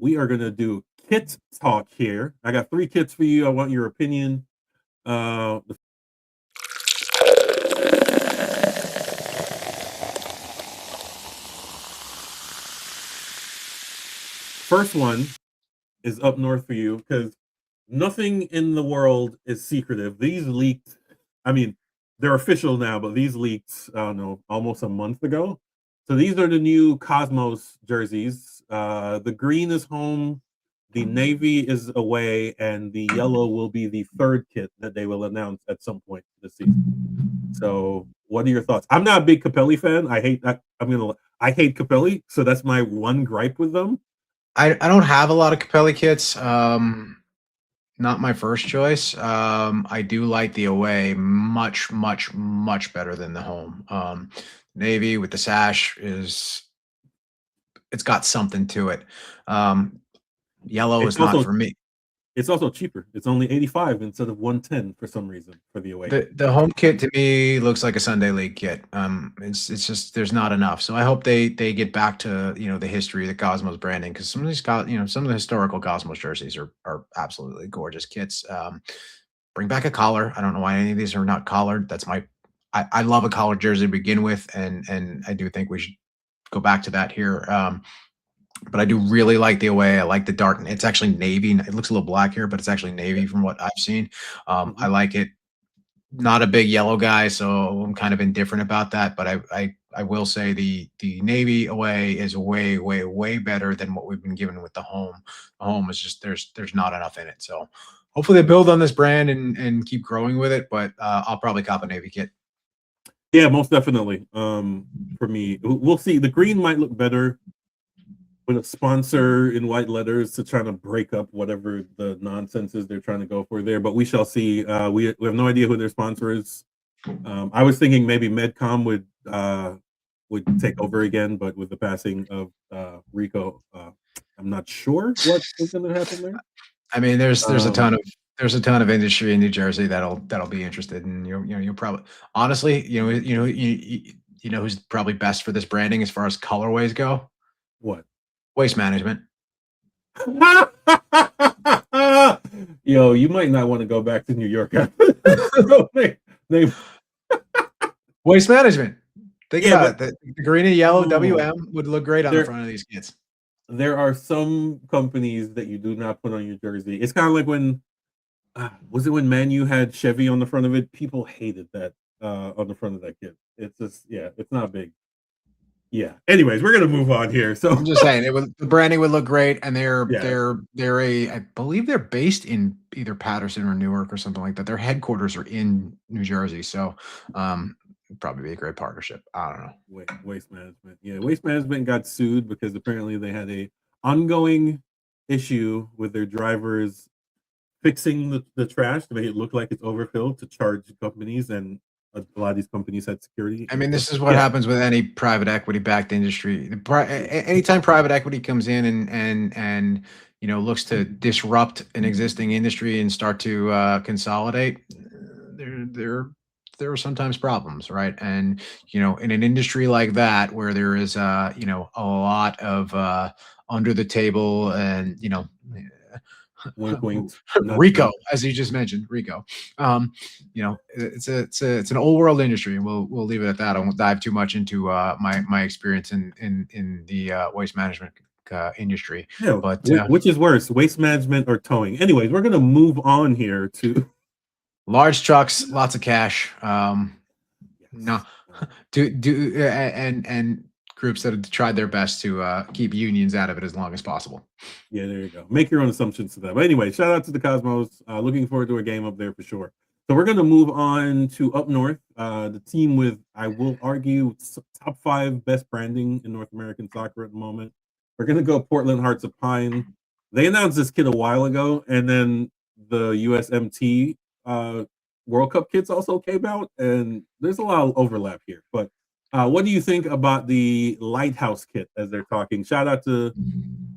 we are gonna do kit talk here. I got 3 kits for you. I want your opinion. The first one is up north for you because nothing in the world is secretive. These leaked. I mean, they're official now, but these leaked. I don't know, almost a month ago. So these are the new Cosmos jerseys. The green is home, the navy is away, and the yellow will be the third kit that they will announce at some point this season. So, what are your thoughts? I'm not a big Capelli fan. I hate that. I hate Capelli, so that's my one gripe with them. I don't have a lot of Capelli kits. Not my first choice. I do like the away much, much, much better than the home. Navy with the sash it's got something to it. Yellow It's is not also for me. it's also cheaper. It's only 85 instead of 110 for some reason for the away. The home kit to me looks like a Sunday League kit. It's just there's not enough. So I hope they get back to the history of the Cosmos branding, because some of these some of the historical Cosmos jerseys are absolutely gorgeous kits. Bring back a collar. I don't know why any of these are not collared. I love a collared jersey to begin with, and I do think we should go back to that here. But I do really like the away. I like the dark. It's actually navy. It looks a little black here, but it's actually navy from what I've seen. I like it. Not a big yellow guy, so I'm kind of indifferent about that. But I will say the navy away is way, way, way better than what we've been given with the home. The home is just there's not enough in it. So hopefully they build on this brand and keep growing with it. But I'll probably cop a navy kit. Yeah, most definitely. For me, we'll see. The green might look better with a sponsor in white letters to try to break up whatever the nonsense is they're trying to go for there. But we shall see. We have no idea who their sponsor is. I was thinking maybe Medcom would take over again, but with the passing of Rico, I'm not sure what is going to happen there. I mean, there's a ton of industry in New Jersey that'll be interested, and you'll probably honestly, you know who's probably best for this branding as far as colorways go? What? Waste Management. Yo, you might not want to go back to New York. Waste Management. Think about it. The green and yellow WM would look great on the front of these kits. There are some companies that you do not put on your jersey. It's kind of like when was it when Man U had Chevy on the front of it? People hated that on the front of that kit. It's just it's not big. Yeah. Anyways, we're gonna move on here. So I'm just saying, the branding would look great, and I believe they're based in either Patterson or Newark or something like that. Their headquarters are in New Jersey, so it'd probably be a great partnership. I don't know. Waste Management. Yeah, Waste Management got sued because apparently they had a ongoing issue with their drivers fixing the trash to make it look like it's overfilled to charge companies, and a lot of these companies had security. I mean, this is what happens with any private equity backed industry. Anytime private equity comes in and looks to disrupt an existing industry and start to consolidate, there are sometimes problems, right? And in an industry like that where there is a lot of under the table and wink, wink. Rico, as you just mentioned, Rico. It's an old world industry, and we'll leave it at that. I won't dive too much into my experience in the waste management industry. Yeah, but which is worse, waste management or towing? Anyways, we're gonna move on here to large trucks, lots of cash. No, and groups that have tried their best to keep unions out of it as long as possible. Yeah, there you go. Make your own assumptions to that. But anyway, shout out to the Cosmos. Looking forward to a game up there for sure. So we're going to move on to up north, the team with, I will argue, top 5 best branding in North American soccer at the moment. We're going to go Portland Hearts of Pine. They announced this kit a while ago, and then the USMT World Cup kits also came out, and there's a lot of overlap here. But what do you think about the Lighthouse kit as they're talking? Shout out to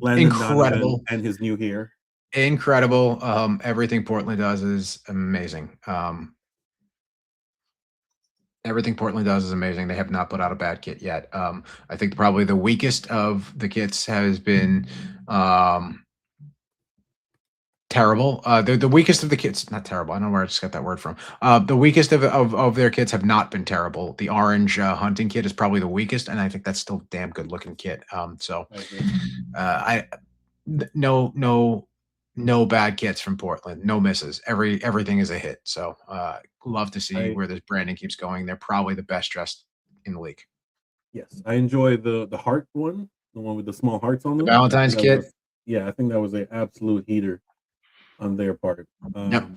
Landon Donovan and his new hair. Incredible. Everything Portland does is amazing. Everything Portland does is amazing. They have not put out a bad kit yet. I think probably the weakest of the kits has been Um, terrible. The weakest of the kits, not terrible. I don't know where I just got that word from. The weakest of their kits have not been terrible. The orange hunting kit is probably the weakest, and I think that's still a damn good looking kit. I agree. I no bad kits from Portland, no misses. Everything is a hit. So love to see I where this branding keeps going. They're probably the best dressed in the league. Yes, I enjoy the heart one, the one with the small hearts on The them. I think Valentine's that was kit. yeah, I think that was an absolute heater on their part. Yep.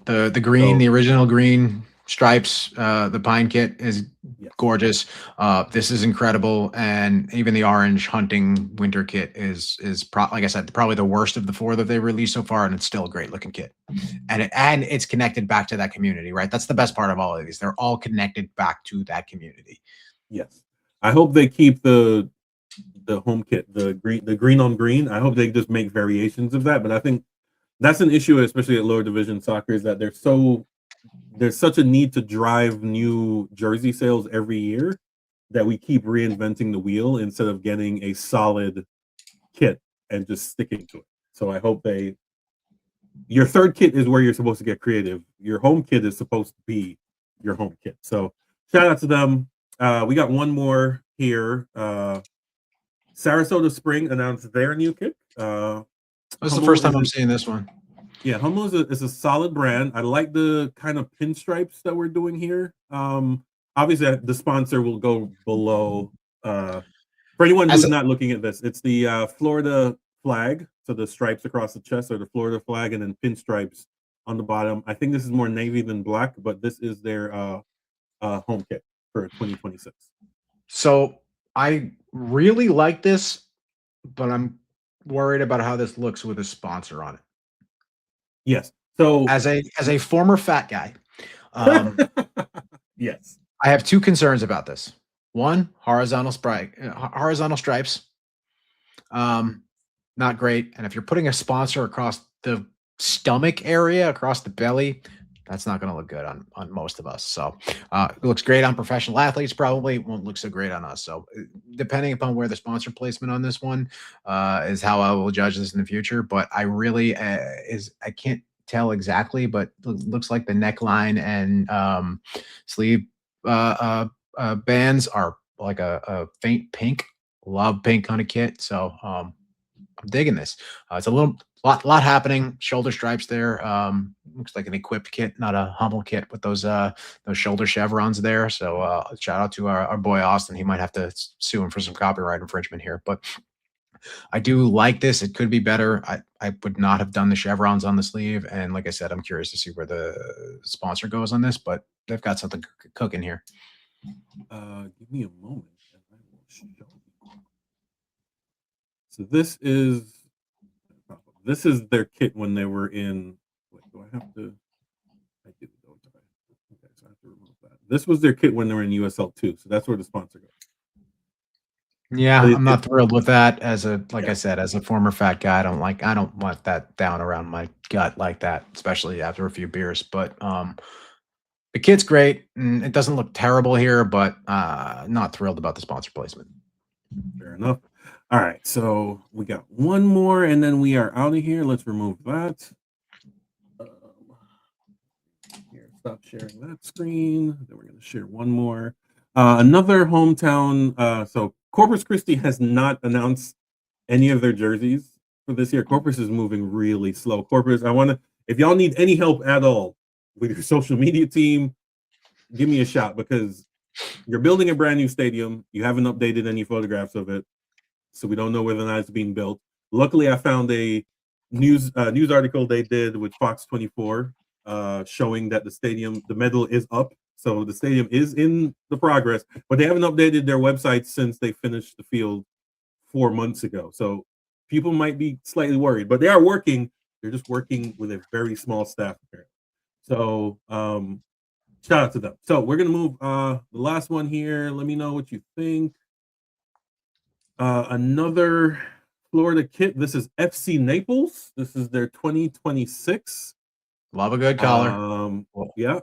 The green, So the original green stripes, the pine kit is yes, gorgeous. This is incredible, and even the orange hunting winter kit is like I said, probably the worst of the four that they released so far, and it's still a great looking kit. And it's connected back to that community, right? That's the best part of all of these. They're all connected back to that community. yes. I hope they keep the home kit, the green on green. I hope they just make variations of that. But I think that's an issue, especially at lower division soccer, is that there's such a need to drive new jersey sales every year that we keep reinventing the wheel instead of getting a solid kit and just sticking to it. So I hope your third kit is where you're supposed to get creative. Your home kit is supposed to be your home kit. So shout out to them. We got one more here. Sarasota Spring announced their new kit. This is the first time I'm seeing this one. Yeah, Hummel is a solid brand. I like the kind of pinstripes that we're doing here. Obviously, the sponsor will go below. For anyone who's not looking at this, it's the Florida flag. So the stripes across the chest are the Florida flag, and then pinstripes on the bottom. I think this is more navy than black, but this is their home kit for 2026. So I really like this, but I'm worried about how this looks with a sponsor on it. Yes. So as a former fat guy, yes, I have two concerns about this. One, horizontal stripes, not great. And if you're putting a sponsor across the stomach area, across the belly, that's not going to look good on most of us. So it looks great on professional athletes. Probably won't look so great on us. So depending upon where the sponsor placement on this one is how I will judge this in the future. But I really I can't tell exactly, but looks like the neckline and sleeve bands are like a faint pink. Love pink kind of kit. So I'm digging this. It's a lot happening. Shoulder stripes there. Looks like an equipped kit, not a Hummel kit with those shoulder chevrons there. So shout out to our boy Austin. He might have to sue him for some copyright infringement here, but I do like this. It could be better. I would not have done the chevrons on the sleeve, and like I said, I'm curious to see where the sponsor goes on this, but they've got something cooking here. Give me a moment and I will show you. So this is their kit when they were in. Wait, do I have to? I do. Okay, so I have to remove that. This was their kit when they were in USL 2. So that's where the sponsor goes. Yeah, I'm not thrilled with that. I said, as a former fat guy, I don't want that down around my gut like that, especially after a few beers. But the kit's great, and it doesn't look terrible here, but not thrilled about the sponsor placement. Fair enough. All right, so we got one more, and then we are out of here. Let's remove that. Here, stop sharing that screen. Then we're going to share one more. Another hometown. So Corpus Christi has not announced any of their jerseys for this year. Corpus is moving really slow. Corpus, if y'all need any help at all with your social media team, give me a shout, because you're building a brand new stadium. You haven't updated any photographs of it, so we don't know whether or not it's being built. Luckily, I found a news article they did with Fox 24 showing that the medal is up. So the stadium is in the progress, but they haven't updated their website since they finished the field 4 months ago. So people might be slightly worried, but they are working. They're just working with a very small staff apparently. So shout out to them. So we're gonna move the last one here. Let me know what you think. Another Florida kit. This is FC Naples. This is their 2026. Love a good color. Yeah.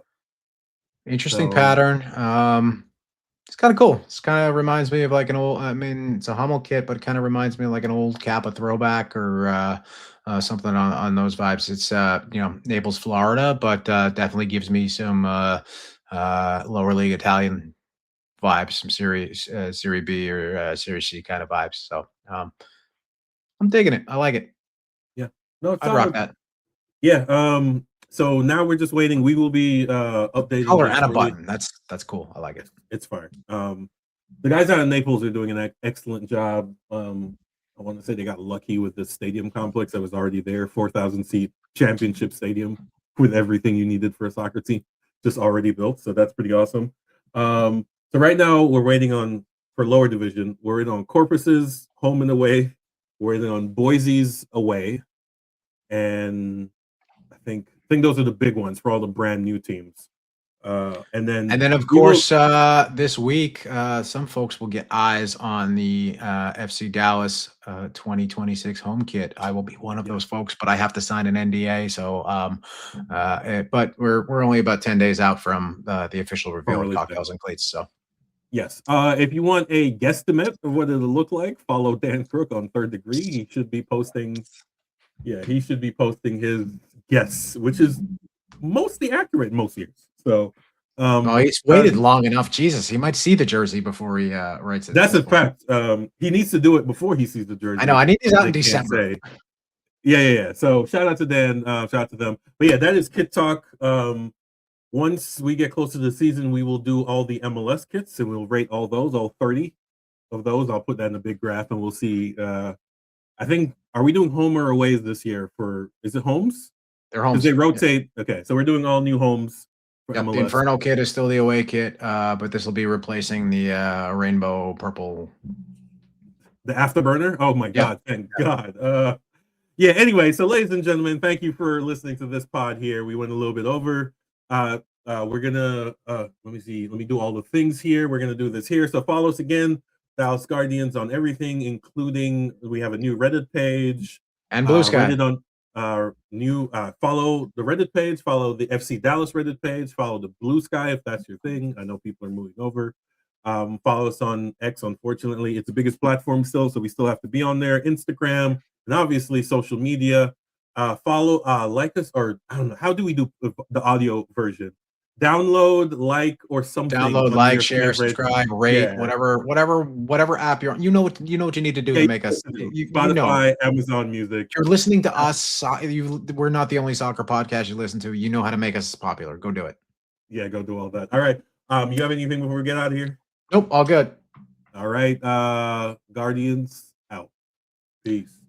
Interesting pattern. It's kind of cool. It's kind of reminds me of like an old. I mean, it's a Hummel kit, but it kind of reminds me of like an old Kappa throwback or something on those vibes. It's Naples, Florida, but definitely gives me some lower league Italian vibes, some Serie B or Serie C kind of vibes. So I'm digging it. I like it. Yeah. No, it's I'd rock solid. that. Yeah. So now we're just waiting. We will be updating Color here and a shortly. button. That's cool. I like it. It's fire. The guys out in Naples are doing an excellent job. I want to say they got lucky with the stadium complex that was already there, 4,000 seat championship stadium with everything you needed for a soccer team, just already built. So that's pretty awesome. So right now we're waiting on for lower division. We're in on Corpus's home and away. We're in on Boise's away, and I think those are the big ones for all the brand new teams. And then Of we will- course, this week, some folks will get eyes on the FC Dallas 2026 home kit. I will be one of those folks, but I have to sign an NDA. So, but we're only about 10 days out from the official reveal of release date. Cocktails and Cleats. So, yes. If you want a guesstimate of what it'll look like, follow Dan Crook on Third Degree. He should be posting. Yeah, he should be posting his guess, which is mostly accurate most years. So, he's waited long enough. Jesus, he might see the jersey before he writes it. That's a fact. He needs to do it before he sees the jersey. I know. I need these out in December. Yeah. So shout out to Dan. Shout out to them. But yeah, that is Kit Talk. Once we get closer to the season, we will do all the MLS kits and we'll rate all those, all 30 of those. I'll put that in a big graph and we'll see. I think, are we doing home or aways this year is it homes? They're homes. They rotate. Yeah. Okay. So we're doing all new homes. Yep, the Inferno kit is still the away kit, but this will be replacing the rainbow purple. The Afterburner? Oh my God, thank God. Yeah, anyway, so ladies and gentlemen, thank you for listening to this pod here. We went a little bit over. We're gonna let me do all the things here. We're gonna do this here. So follow us again, Dallas Guardians, on everything, including we have a new Reddit page and Blue Sky. Reddit on follow the Reddit page, follow the FC Dallas Reddit page, follow the Blue Sky if that's your thing. I know people are moving over. Follow us on X. Unfortunately, it's the biggest platform still, so we still have to be on there. Instagram and obviously social media. Follow, like us, or I don't know. How do we do the audio version? Download, like, or something. Download, like, share, subscribe, rate, whatever app you're on. You know what you need to do to make us. Spotify, Amazon Music. If you're listening to us, we're not the only soccer podcast you listen to. You know how to make us popular. Go do it. Yeah, go do all that. All right. You have anything before we get out of here? Nope, all good. All right. Guardians out. Peace.